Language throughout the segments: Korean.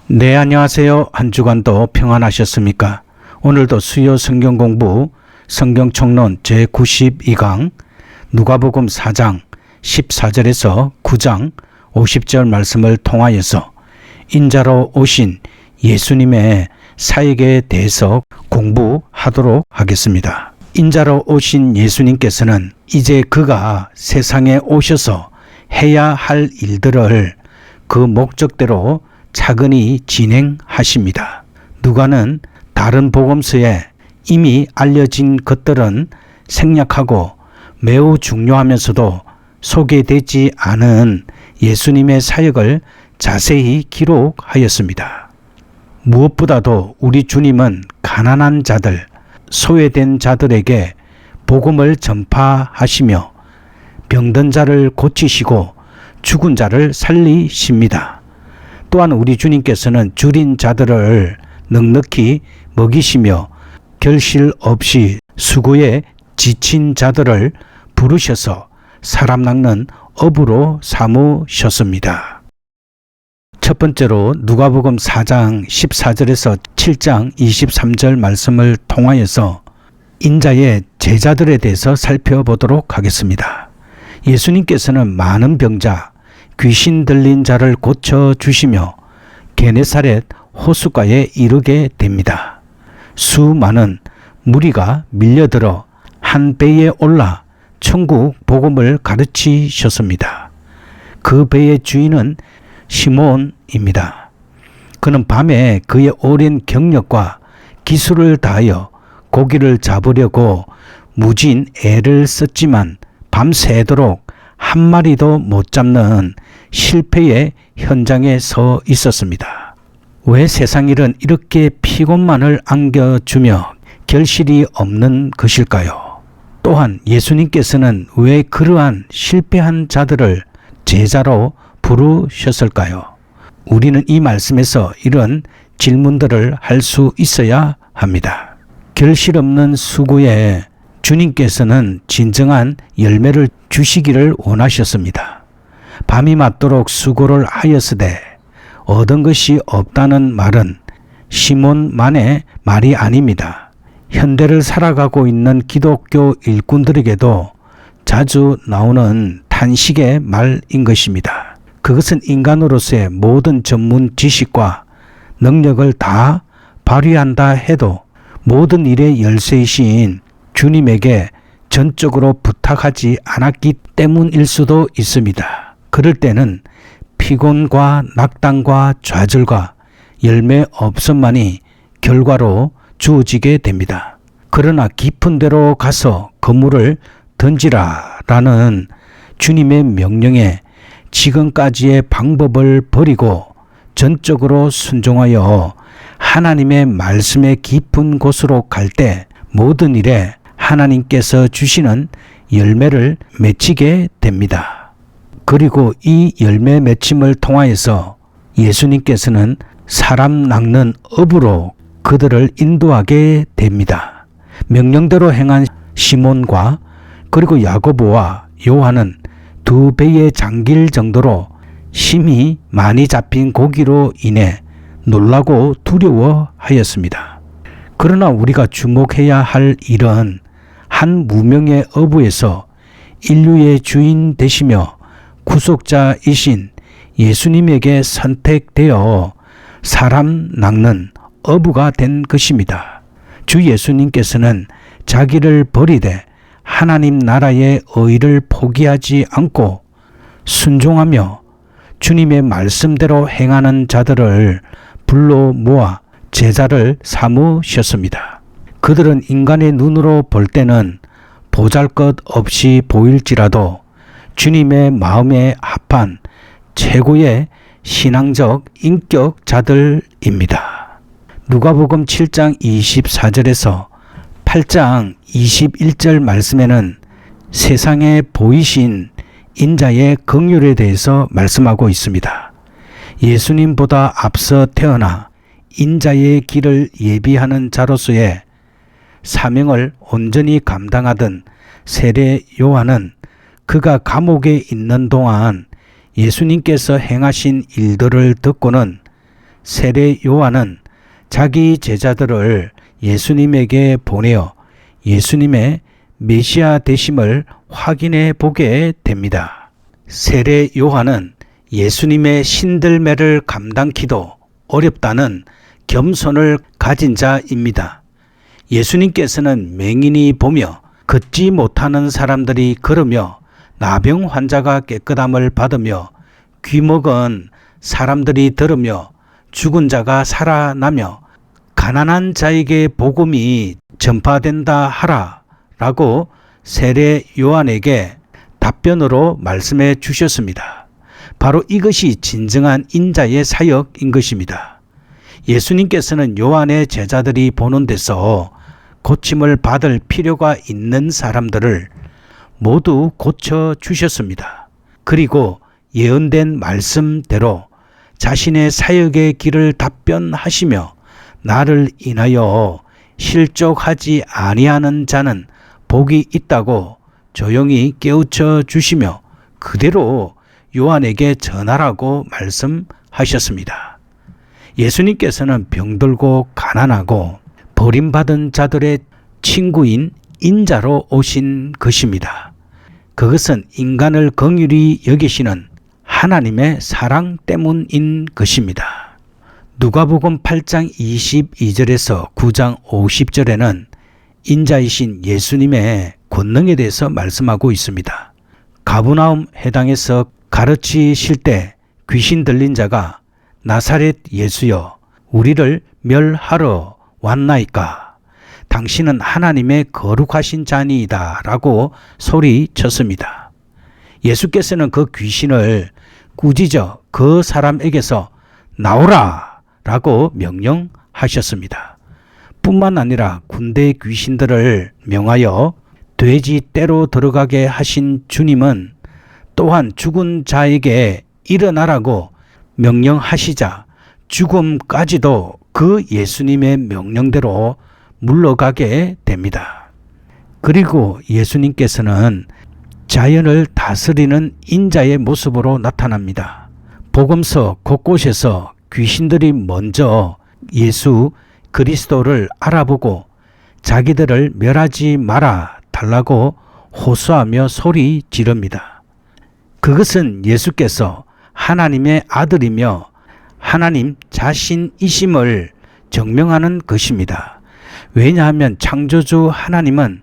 네, 안녕하세요. 한 주간도 평안하셨습니까? 오늘도 수요 성경 공부 성경총론 제92강 누가복음 4장 14절에서 9장 50절 말씀을 통하여서 인자로 오신 예수님의 사역에 대해서 공부하도록 하겠습니다. 인자로 오신 예수님께서는 이제 그가 세상에 오셔서 해야 할 일들을 그 목적대로 차근히 진행하십니다. 누가는 다른 복음서에 이미 알려진 것들은 생략하고 매우 중요하면서도 소개되지 않은 예수님의 사역을 자세히 기록하였습니다. 무엇보다도 우리 주님은 가난한 자들, 소외된 자들에게 복음을 전파하시며 병든 자를 고치시고 죽은 자를 살리십니다. 또한 우리 주님께서는 줄인 자들을 넉넉히 먹이시며 결실 없이 수고에 지친 자들을 부르셔서 사람 낚는 업으로 삼으셨습니다. 첫 번째로 누가복음 4장 14절에서 7장 23절 말씀을 통하여서 인자의 제자들에 대해서 살펴보도록 하겠습니다. 예수님께서는 많은 병자, 귀신 들린 자를 고쳐주시며 게네사렛 호숫가에 이르게 됩니다. 수많은 무리가 밀려들어 한 배에 올라 천국 복음을 가르치셨습니다. 그 배의 주인은 시몬입니다. 그는 밤에 그의 오랜 경력과 기술을 다하여 고기를 잡으려고 무진 애를 썼지만 밤새도록 한 마리도 못 잡는 실패의 현장에 서 있었습니다. 왜 세상 일은 이렇게 피곤만을 안겨주며 결실이 없는 것일까요? 또한 예수님께서는 왜 그러한 실패한 자들을 제자로 부르셨을까요? 우리는 이 말씀에서 이런 질문들을 할 수 있어야 합니다. 결실 없는 수고에 주님께서는 진정한 열매를 주시기를 원하셨습니다. 밤이 맞도록 수고를 하였으되 얻은 것이 없다는 말은 시몬만의 말이 아닙니다. 현대를 살아가고 있는 기독교 일꾼들에게도 자주 나오는 탄식의 말인 것입니다. 그것은 인간으로서의 모든 전문 지식과 능력을 다 발휘한다 해도 모든 일의 열쇠이신 주님에게 전적으로 부탁하지 않았기 때문일 수도 있습니다. 그럴 때는 피곤과 낙담과 좌절과 열매 없음만이 결과로 주어지게 됩니다. 그러나 깊은 데로 가서 그물을 던지라라는 주님의 명령에 지금까지의 방법을 버리고 전적으로 순종하여 하나님의 말씀의 깊은 곳으로 갈 때 모든 일에 하나님께서 주시는 열매를 맺히게 됩니다. 그리고 이 열매 맺힘을 통하여서 예수님께서는 사람 낚는 업으로 그들을 인도하게 됩니다. 명령대로 행한 시몬과 그리고 야고보와 요한은 두 배에 잠길 정도로 심히 많이 잡힌 고기로 인해 놀라고 두려워하였습니다. 그러나 우리가 주목해야 할 일은 한 무명의 어부에서 인류의 주인 되시며 구속자이신 예수님에게 선택되어 사람 낚는 어부가 된 것입니다. 주 예수님께서는 자기를 버리되 하나님 나라의 의를 포기하지 않고 순종하며 주님의 말씀대로 행하는 자들을 불러 모아 제자를 삼으셨습니다. 그들은 인간의 눈으로 볼 때는 보잘것없이 보일지라도 주님의 마음에 합한 최고의 신앙적 인격자들입니다. 누가복음 7장 24절에서 8장 21절 말씀에는 세상에 보이신 인자의 긍휼에 대해서 말씀하고 있습니다. 예수님보다 앞서 태어나 인자의 길을 예비하는 자로서의 사명을 온전히 감당하던 세례 요한은 그가 감옥에 있는 동안 예수님께서 행하신 일들을 듣고는 세례 요한은 자기 제자들을 예수님에게 보내어 예수님의 메시아 되심을 확인해 보게 됩니다. 세례 요한은 예수님의 신들매를 감당키도 어렵다는 겸손을 가진 자입니다. 예수님께서는 맹인이 보며 걷지 못하는 사람들이 걸으며 나병 환자가 깨끗함을 받으며 귀먹은 사람들이 들으며 죽은 자가 살아나며 가난한 자에게 복음이 전파된다 하라 라고 세례 요한에게 답변으로 말씀해 주셨습니다. 바로 이것이 진정한 인자의 사역인 것입니다. 예수님께서는 요한의 제자들이 보는 데서 고침을 받을 필요가 있는 사람들을 모두 고쳐 주셨습니다. 그리고 예언된 말씀대로 자신의 사역의 길을 답변하시며 나를 인하여 실족하지 아니하는 자는 복이 있다고 조용히 깨우쳐 주시며 그대로 요한에게 전하라고 말씀하셨습니다. 예수님께서는 병들고 가난하고 버림받은 자들의 친구인 인자로 오신 것입니다. 그것은 인간을 긍휼히 여기시는 하나님의 사랑 때문인 것입니다. 누가복음 8장 22절에서 9장 50절에는 인자이신 예수님의 권능에 대해서 말씀하고 있습니다. 가버나움 해당에서 가르치실 때 귀신 들린 자가 나사렛 예수여 우리를 멸하러 왔나이까 당신은 하나님의 거룩하신 자니이다 라고 소리쳤습니다. 예수께서는 그 귀신을 꾸짖어 그 사람에게서 나오라 라고 명령하셨습니다. 뿐만 아니라 군대 귀신들을 명하여 돼지 떼로 들어가게 하신 주님은 또한 죽은 자에게 일어나라고 명령하시자 죽음까지도 그 예수님의 명령대로 물러가게 됩니다. 그리고 예수님께서는 자연을 다스리는 인자의 모습으로 나타납니다. 복음서 곳곳에서 귀신들이 먼저 예수 그리스도를 알아보고 자기들을 멸하지 말아 달라고 호소하며 소리 지릅니다. 그것은 예수께서 하나님의 아들이며 하나님 자신이심을 증명하는 것입니다. 왜냐하면 창조주 하나님은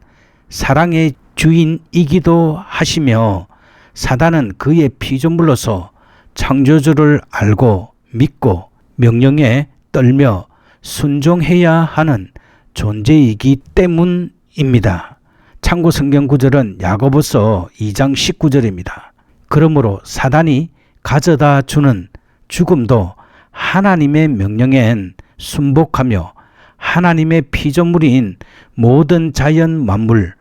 사랑의 주인이기도 하시며 사단은 그의 피조물로서 창조주를 알고 믿고 명령에 떨며 순종해야 하는 존재이기 때문입니다. 참고 성경 구절은 야고보서 2장 19절입니다. 그러므로 사단이 가져다 주는 죽음도 하나님의 명령엔 순복하며 하나님의 피조물인 모든 자연 만물,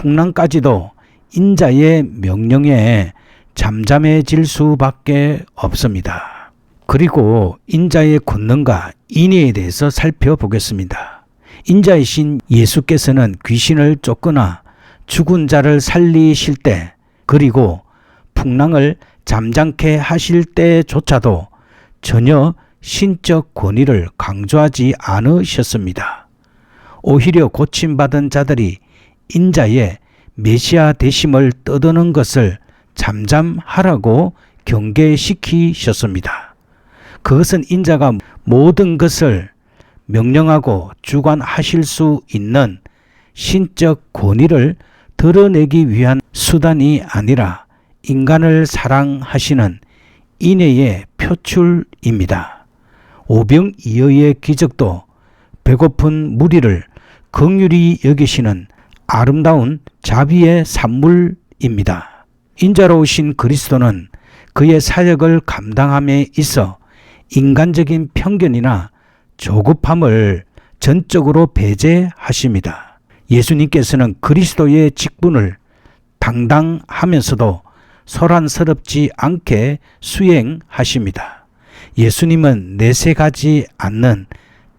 풍랑까지도 인자의 명령에 잠잠해질 수밖에 없습니다. 그리고 인자의 권능과 인애에 대해서 살펴보겠습니다. 인자이신 예수께서는 귀신을 쫓거나 죽은 자를 살리실 때 그리고 풍랑을 잠잠케 하실 때조차도 전혀 신적 권위를 강조하지 않으셨습니다. 오히려 고침받은 자들이 인자의 메시아 되심을 떠드는 것을 잠잠하라고 경계시키셨습니다. 그것은 인자가 모든 것을 명령하고 주관하실 수 있는 신적 권위를 드러내기 위한 수단이 아니라 인간을 사랑하시는 인애의 표출입니다. 오병이어의 기적도 배고픈 무리를 긍휼히 여기시는 아름다운 자비의 산물입니다. 인자로 오신 그리스도는 그의 사역을 감당함에 있어 인간적인 편견이나 조급함을 전적으로 배제하십니다. 예수님께서는 그리스도의 직분을 당당하면서도 소란스럽지 않게 수행하십니다. 예수님은 내색하지 않는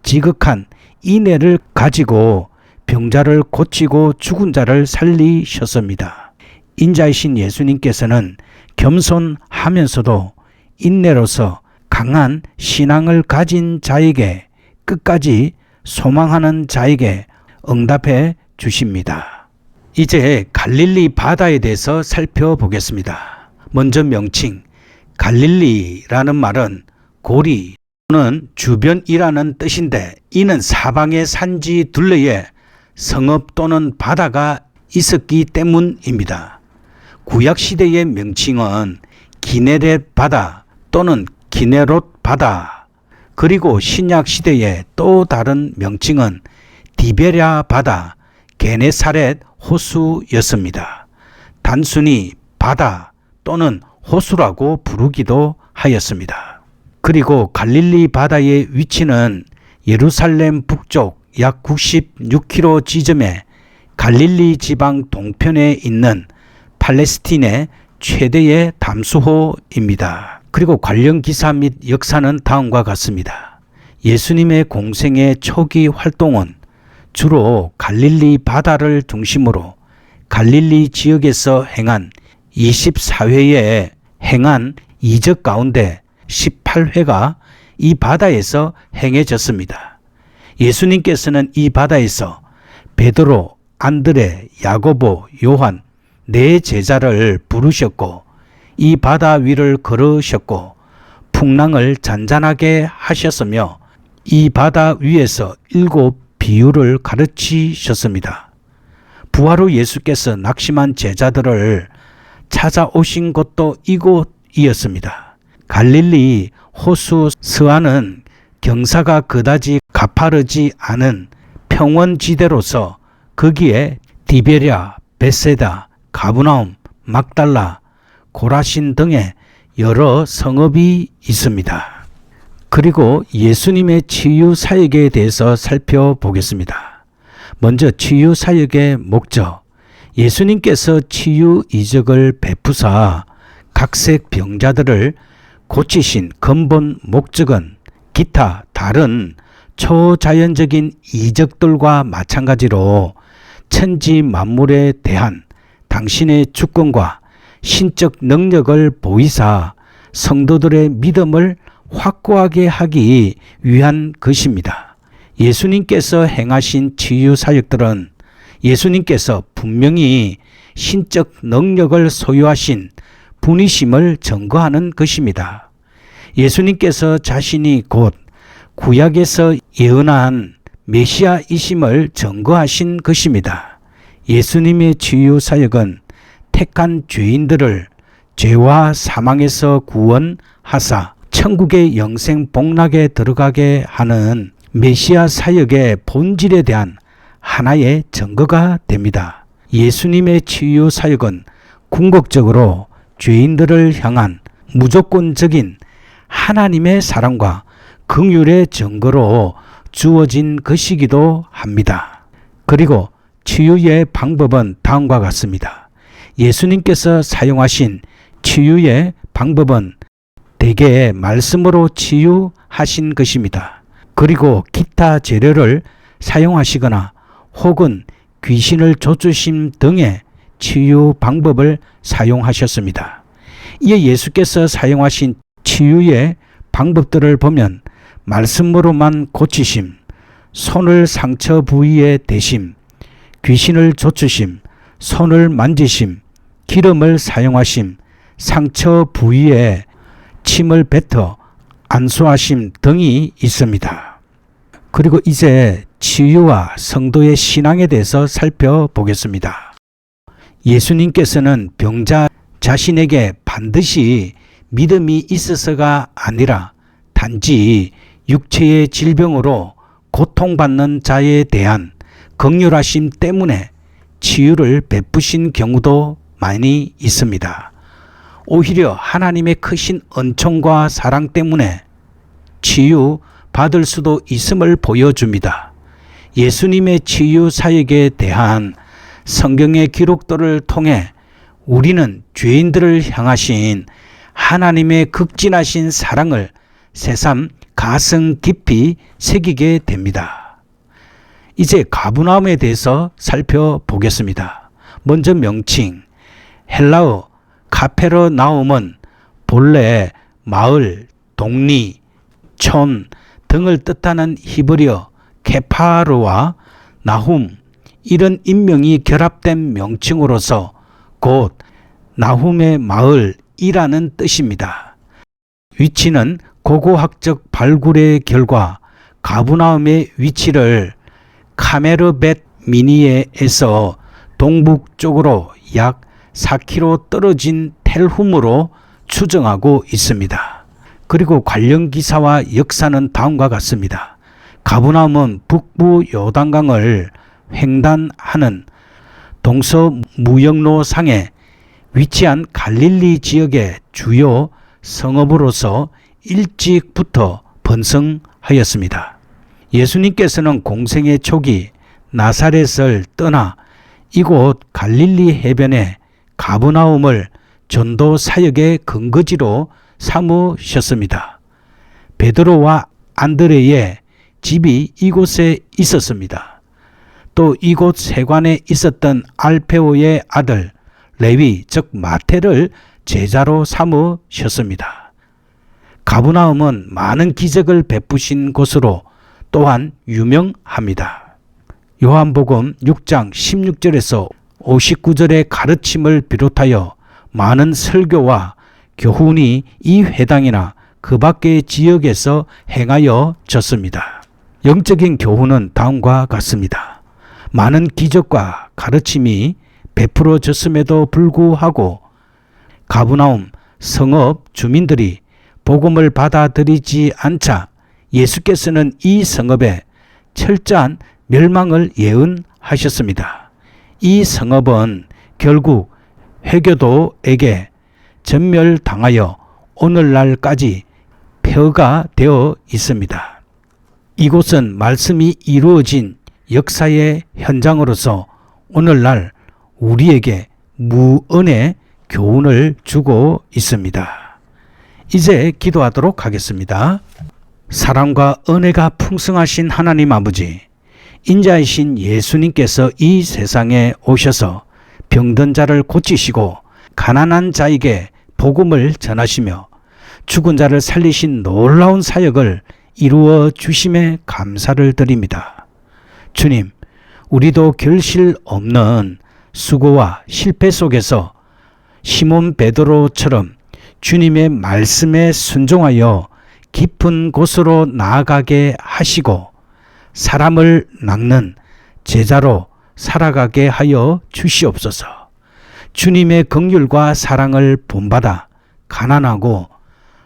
지극한 인애를 가지고 병자를 고치고 죽은 자를 살리셨습니다. 인자이신 예수님께서는 겸손하면서도 인내로서 강한 신앙을 가진 자에게, 끝까지 소망하는 자에게 응답해 주십니다. 이제 갈릴리 바다에 대해서 살펴보겠습니다. 먼저 명칭, 갈릴리라는 말은 고리 또는 주변이라는 뜻인데, 이는 사방의 산지 둘레에 성읍 또는 바다가 있었기 때문입니다. 구약시대의 명칭은 기네렛 바다 또는 기네롯 바다, 그리고 신약시대의 또 다른 명칭은 디베랴 바다, 게네사렛 호수였습니다. 단순히 바다 또는 호수라고 부르기도 하였습니다. 그리고 갈릴리 바다의 위치는 예루살렘 북쪽 약 96km 지점에 갈릴리 지방 동편에 있는 팔레스틴의 최대의 담수호입니다. 그리고 관련 기사 및 역사는 다음과 같습니다. 예수님의 공생의 초기 활동은 주로 갈릴리 바다를 중심으로 갈릴리 지역에서 행한 24회의 행한 이적 가운데 18회가 이 바다에서 행해졌습니다. 예수님께서는 이 바다에서 베드로, 안드레, 야고보, 요한 네 제자를 부르셨고, 이 바다 위를 걸으셨고 풍랑을 잔잔하게 하셨으며, 이 바다 위에서 7 비유를 가르치셨습니다. 부활 후 예수께서 낙심한 제자들을 찾아오신 곳도 이곳이었습니다. 갈릴리 호수 서안은 경사가 그다지 가파르지 않은 평원지대로서 거기에 디베랴, 벳세다, 가브나움, 막달라, 고라신 등의 여러 성읍이 있습니다. 그리고 예수님의 치유 사역에 대해서 살펴보겠습니다. 먼저 치유 사역의 목적, 예수님께서 치유 이적을 베푸사 각색 병자들을 고치신 근본 목적은 기타 다른 초자연적인 이적들과 마찬가지로 천지 만물에 대한 당신의 주권과 신적 능력을 보이사 성도들의 믿음을 확고하게 하기 위한 것입니다. 예수님께서 행하신 치유 사역들은 예수님께서 분명히 신적 능력을 소유하신 분이심을 증거하는 것입니다. 예수님께서 자신이 곧 구약에서 예언한 메시아이심을 증거하신 것입니다. 예수님의 치유 사역은 택한 죄인들을 죄와 사망에서 구원하사 천국의 영생 복락에 들어가게 하는 메시아 사역의 본질에 대한 하나의 증거가 됩니다. 예수님의 치유 사역은 궁극적으로 죄인들을 향한 무조건적인 하나님의 사랑과 긍휼의 증거로 주어진 것이기도 합니다. 그리고 치유의 방법은 다음과 같습니다. 예수님께서 사용하신 치유의 방법은 대개 말씀으로 치유하신 것입니다. 그리고 기타 재료를 사용하시거나 혹은 귀신을 쫓으심 등의 치유 방법을 사용하셨습니다. 이에 예수께서 사용하신 치유의 방법들을 보면 말씀으로만 고치심, 손을 상처 부위에 대심, 귀신을 쫓으심, 손을 만지심, 기름을 사용하심, 상처 부위에 침을 뱉어 안수하심 등이 있습니다. 그리고 이제 치유와 성도의 신앙에 대해서 살펴보겠습니다. 예수님께서는 병자 자신에게 반드시 믿음이 있어서가 아니라 단지 육체의 질병으로 고통받는 자에 대한 긍휼하심 때문에 치유를 베푸신 경우도 많이 있습니다. 오히려 하나님의 크신 은총과 사랑 때문에 치유 받을 수도 있음을 보여줍니다. 예수님의 치유 사역에 대한 성경의 기록들을 통해 우리는 죄인들을 향하신 하나님의 극진하신 사랑을 새삼 가슴 깊이 새기게 됩니다. 이제 가브나움에 대해서 살펴보겠습니다. 먼저 명칭, 헬라어 카페르나움은 본래 마을 동리, 촌 등을 뜻하는 히브리어 케파르와 나훔, 이런 인명이 결합된 명칭으로서 곧 나훔의 마을이라는 뜻입니다. 위치는 고고학적 발굴의 결과 가브나움의 위치를 카메르벳 미니에에서 동북쪽으로 약 4km 떨어진 텔훔으로 추정하고 있습니다. 그리고 관련 기사와 역사는 다음과 같습니다. 가브나움은 북부 요단강을 횡단하는 동서무역로상에 위치한 갈릴리 지역의 주요 성읍으로서 일찍부터 번성하였습니다. 예수님께서는 공생의 초기 나사렛을 떠나 이곳 갈릴리 해변의 가브나움을 전도 사역의 근거지로 삼으셨습니다. 베드로와 안드레의 집이 이곳에 있었습니다. 또 이곳 세관에 있었던 알페오의 아들 레위 즉 마태를 제자로 삼으셨습니다. 가브나움은 많은 기적을 베푸신 곳으로 또한 유명합니다. 요한복음 6장 16절에서 59절의 가르침을 비롯하여 많은 설교와 교훈이 이 회당이나 그 밖의 지역에서 행하여졌습니다. 영적인 교훈은 다음과 같습니다. 많은 기적과 가르침이 베풀어졌음에도 불구하고 가브나움 성읍 주민들이 복음을 받아들이지 않자 예수께서는 이 성읍에 철저한 멸망을 예언하셨습니다. 이 성읍은 결국 회교도에게 전멸당하여 오늘날까지 폐허가 되어 있습니다. 이곳은 말씀이 이루어진 역사의 현장으로서 오늘날 우리에게 무언의 교훈을 주고 있습니다. 이제 기도하도록 하겠습니다. 사랑과 은혜가 풍성하신 하나님 아버지, 인자이신 예수님께서 이 세상에 오셔서 병든 자를 고치시고 가난한 자에게 복음을 전하시며 죽은 자를 살리신 놀라운 사역을 이루어 주심에 감사를 드립니다. 주님, 우리도 결실 없는 수고와 실패 속에서 시몬 베드로처럼 주님의 말씀에 순종하여 깊은 곳으로 나아가게 하시고 사람을 낚는 제자로 살아가게 하여 주시옵소서. 주님의 긍휼과 사랑을 본받아 가난하고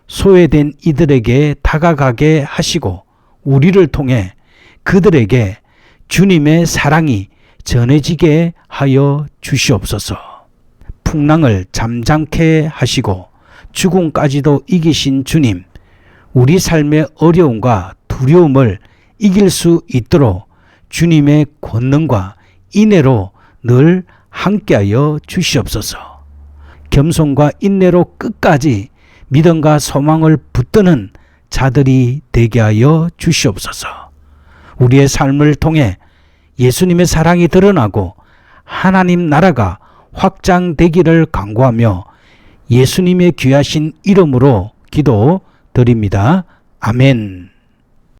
소외된 이들에게 다가가게 하시고 우리를 통해 그들에게 주님의 사랑이 전해지게 하여 주시옵소서. 풍랑을 잠잠케 하시고 죽음까지도 이기신 주님, 우리 삶의 어려움과 두려움을 이길 수 있도록 주님의 권능과 인애로 늘 함께하여 주시옵소서. 겸손과 인내로 끝까지 믿음과 소망을 붙드는 자들이 되게 하여 주시옵소서. 우리의 삶을 통해 예수님의 사랑이 드러나고 하나님 나라가 확장되기를 간구하며 예수님의 귀하신 이름으로 기도드립니다. 아멘.